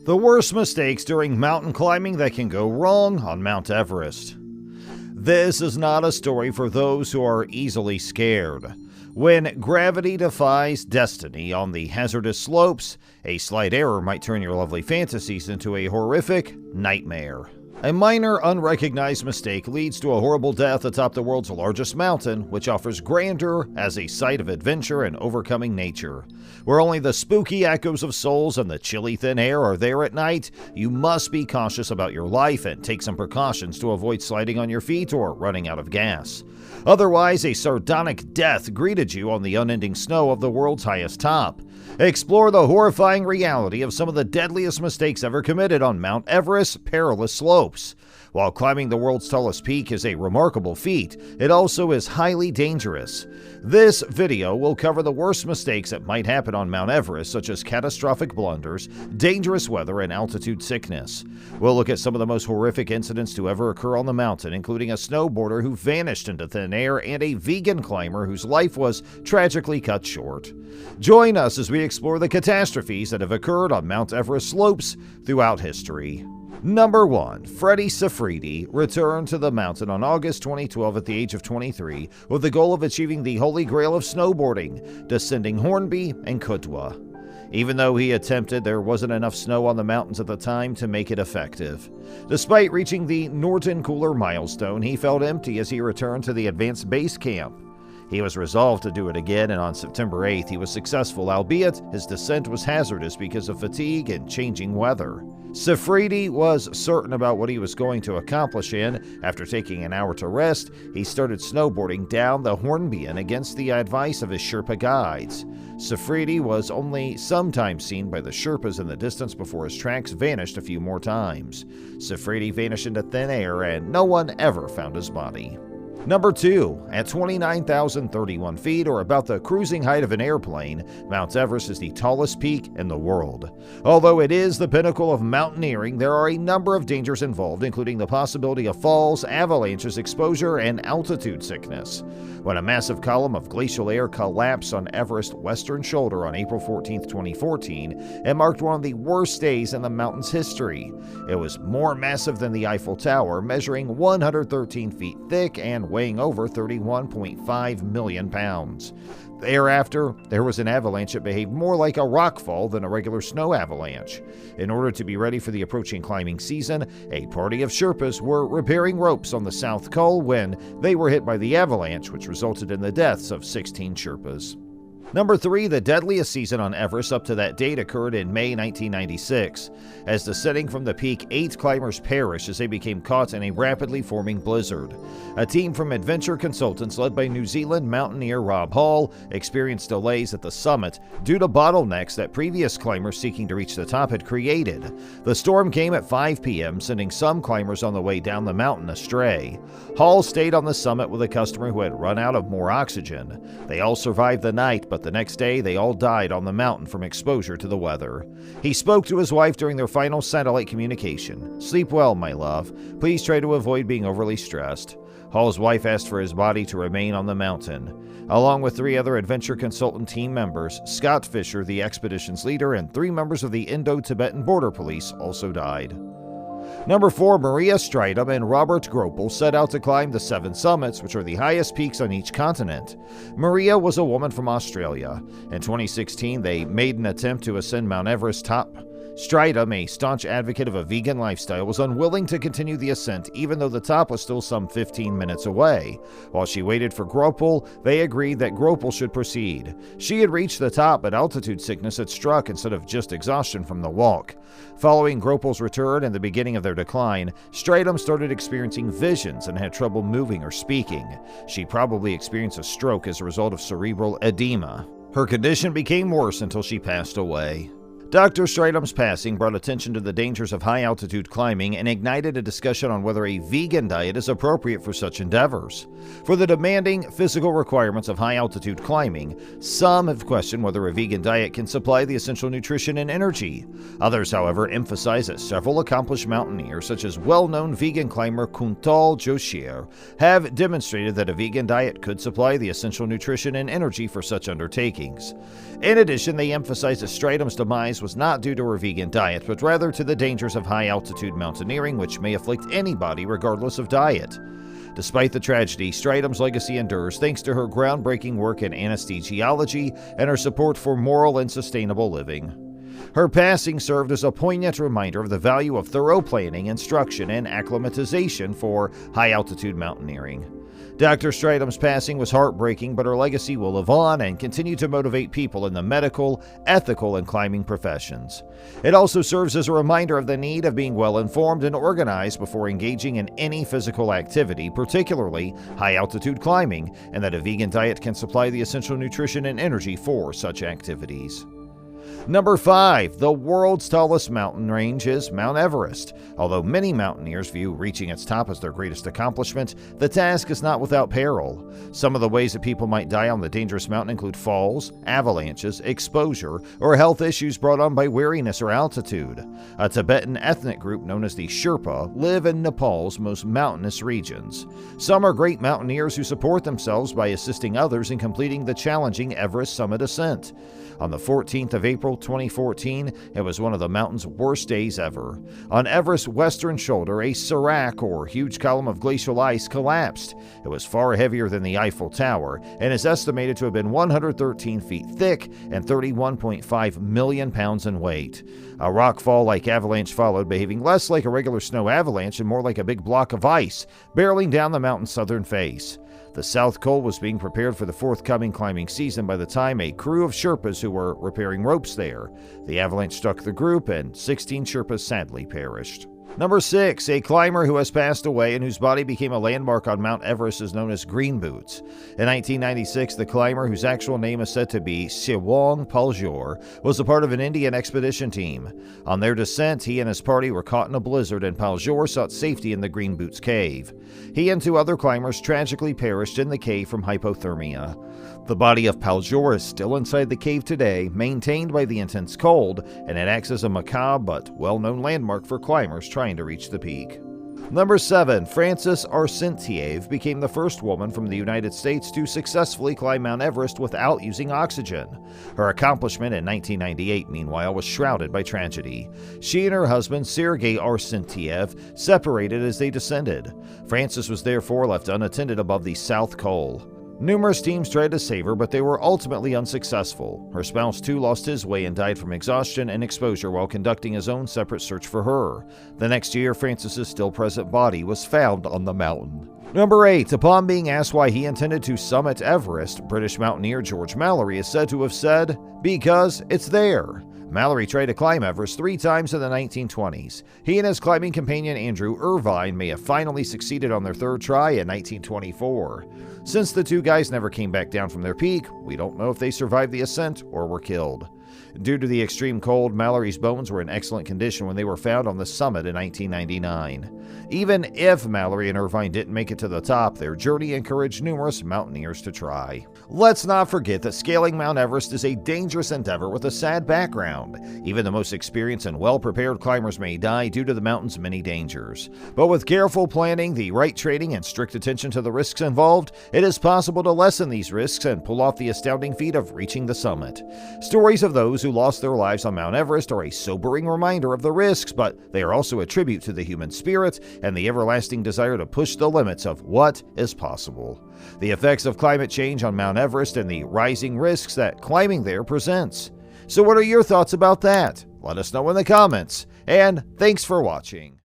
The worst mistakes during mountain climbing that can go wrong on Mount Everest. This is not a story for those who are easily scared. When gravity defies destiny on the hazardous slopes, a slight error might turn your lovely fantasies into a horrific nightmare. A minor, unrecognized mistake leads to a horrible death atop the world's largest mountain, which offers grandeur as a site of adventure and overcoming nature. Where only the spooky echoes of souls and the chilly thin air are there at night, you must be cautious about your life and take some precautions to avoid sliding on your feet or running out of gas. Otherwise, a sardonic death greeted you on the unending snow of the world's highest top. Explore the horrifying reality of some of the deadliest mistakes ever committed on Mount Everest's perilous slopes. While climbing the world's tallest peak is a remarkable feat, it also is highly dangerous. This video will cover the worst mistakes that might happen on Mount Everest, such as catastrophic blunders, dangerous weather, and altitude sickness. We'll look at some of the most horrific incidents to ever occur on the mountain, including a snowboarder who vanished into thin air and a vegan climber whose life was tragically cut short. Join us as we explore the catastrophes that have occurred on Mount Everest slopes throughout history. Number 1. Freddie Safridi returned to the mountain on August 2012 at the age of 23 with the goal of achieving the holy grail of snowboarding, descending Hornby and Kutwa. Even though he attempted, there wasn't enough snow on the mountains at the time to make it effective. Despite reaching the Norton Cooler milestone, he felt empty as he returned to the advanced base camp. He was resolved to do it again, and on September 8th he was successful, albeit his descent was hazardous because of fatigue and changing weather. Safridi was certain about what he was going to accomplish, and after taking an hour to rest, he started snowboarding down the Hornbean against the advice of his Sherpa guides. Safridi was only sometimes seen by the Sherpas in the distance before his tracks vanished a few more times. Safridi vanished into thin air, and no one ever found his body. Number 2. At 29,031 feet, or about the cruising height of an airplane, Mount Everest is the tallest peak in the world. Although it is the pinnacle of mountaineering, there are a number of dangers involved, including the possibility of falls, avalanches, exposure, and altitude sickness. When a massive column of glacial air collapsed on Everest's western shoulder on April 14, 2014, it marked one of the worst days in the mountain's history. It was more massive than the Eiffel Tower, measuring 113 feet thick and weighing over 31.5 million pounds. Thereafter, there was an avalanche that behaved more like a rockfall than a regular snow avalanche. In order to be ready for the approaching climbing season, a party of Sherpas were repairing ropes on the South Col when they were hit by the avalanche, which resulted in the deaths of 16 Sherpas. Number 3. The deadliest season on Everest up to that date occurred in May 1996. As descending from the peak, 8 climbers perished as they became caught in a rapidly forming blizzard. A team from adventure consultants led by New Zealand mountaineer Rob Hall experienced delays at the summit due to bottlenecks that previous climbers seeking to reach the top had created. The storm came at 5 p.m., sending some climbers on the way down the mountain astray. Hall stayed on the summit with a customer who had run out of more oxygen. They all survived the night, but the next day they all died on the mountain from exposure to the weather. He spoke to his wife during their final satellite communication. "Sleep well, my love. Please try to avoid being overly stressed." Hall's wife asked for his body to remain on the mountain. Along with 3 other adventure consultant team members, Scott Fisher, the expedition's leader, and 3 members of the Indo-Tibetan Border Police also died. Number 4. Maria Stridham and Robert Gropel set out to climb the 7 summits, which are the highest peaks on each continent. Maria was a woman from Australia. In 2016, they made an attempt to ascend Mount Everest's top. Stridham, a staunch advocate of a vegan lifestyle, was unwilling to continue the ascent even though the top was still some 15 minutes away. While she waited for Gropel, they agreed that Gropel should proceed. She had reached the top, but altitude sickness had struck instead of just exhaustion from the walk. Following Gropel's return and the beginning of their decline, Stridham started experiencing visions and had trouble moving or speaking. She probably experienced a stroke as a result of cerebral edema. Her condition became worse until she passed away. Dr. Stridham's passing brought attention to the dangers of high-altitude climbing and ignited a discussion on whether a vegan diet is appropriate for such endeavors. For the demanding physical requirements of high-altitude climbing, some have questioned whether a vegan diet can supply the essential nutrition and energy. Others, however, emphasize that several accomplished mountaineers, such as well-known vegan climber Kuntal Joshir, have demonstrated that a vegan diet could supply the essential nutrition and energy for such undertakings. In addition, they emphasize that Stridham's demise demise was not due to her vegan diet, but rather to the dangers of high-altitude mountaineering, which may afflict anybody regardless of diet. Despite the tragedy, Stratum's legacy endures thanks to her groundbreaking work in anesthesiology and her support for moral and sustainable living. Her passing served as a poignant reminder of the value of thorough planning, instruction, and acclimatization for high-altitude mountaineering. Dr. Stratum's passing was heartbreaking, but her legacy will live on and continue to motivate people in the medical, ethical, and climbing professions. It also serves as a reminder of the need of being well-informed and organized before engaging in any physical activity, particularly high-altitude climbing, and that a vegan diet can supply the essential nutrition and energy for such activities. Number 5. The world's tallest mountain range is Mount Everest. Although many mountaineers view reaching its top as their greatest accomplishment, the task is not without peril. Some of the ways that people might die on the dangerous mountain include falls, avalanches, exposure, or health issues brought on by weariness or altitude. A Tibetan ethnic group known as the Sherpa live in Nepal's most mountainous regions. Some are great mountaineers who support themselves by assisting others in completing the challenging Everest summit ascent. On the 14th of April 2014, it was one of the mountain's worst days ever. On Everest's western shoulder, a serac, or huge column of glacial ice, collapsed. It was far heavier than the Eiffel Tower and is estimated to have been 113 feet thick and 31.5 million pounds in weight. A rockfall-like avalanche followed, behaving less like a regular snow avalanche and more like a big block of ice, barreling down the mountain's southern face. The South Col was being prepared for the forthcoming climbing season by the time a crew of Sherpas who were repairing ropes there. The avalanche struck the group and 16 Sherpas sadly perished. Number 6. A climber who has passed away and whose body became a landmark on Mount Everest is known as Green Boots. In 1996, the climber, whose actual name is said to be Siwang Paljor, was a part of an Indian expedition team. On their descent, he and his party were caught in a blizzard, and Paljor sought safety in the Green Boots cave. He and 2 other climbers tragically perished in the cave from hypothermia. The body of Paljor is still inside the cave today, maintained by the intense cold, and it acts as a macabre but well-known landmark for climbers trying to reach the peak. Number 7. Frances Arsenyev became the first woman from the United States to successfully climb Mount Everest without using oxygen. Her accomplishment in 1998, meanwhile, was shrouded by tragedy. She and her husband, Sergei Arsenyev, separated as they descended. Frances was therefore left unattended above the South Col. Numerous teams tried to save her, but they were ultimately unsuccessful. Her spouse too lost his way and died from exhaustion and exposure while conducting his own separate search for her. The next year, Frances's still-present body was found on the mountain. Number 8. Upon being asked why he intended to summit Everest, British mountaineer George Mallory is said to have said, "Because it's there." Mallory tried to climb Everest 3 times in the 1920s. He and his climbing companion Andrew Irvine may have finally succeeded on their 3rd try in 1924. Since the 2 guys never came back down from their peak, we don't know if they survived the ascent or were killed. Due to the extreme cold, Mallory's bones were in excellent condition when they were found on the summit in 1999. Even if Mallory and Irvine didn't make it to the top, their journey encouraged numerous mountaineers to try. Let's not forget that scaling Mount Everest is a dangerous endeavor with a sad background. Even the most experienced and well-prepared climbers may die due to the mountain's many dangers. But with careful planning, the right training, and strict attention to the risks involved, it is possible to lessen these risks and pull off the astounding feat of reaching the summit. Stories of those who lost their lives on Mount Everest are a sobering reminder of the risks, but they are also a tribute to the human spirit and the everlasting desire to push the limits of what is possible. The effects of climate change on Mount Everest and the rising risks that climbing there presents. So what are your thoughts about that? Let us know in the comments, and thanks for watching.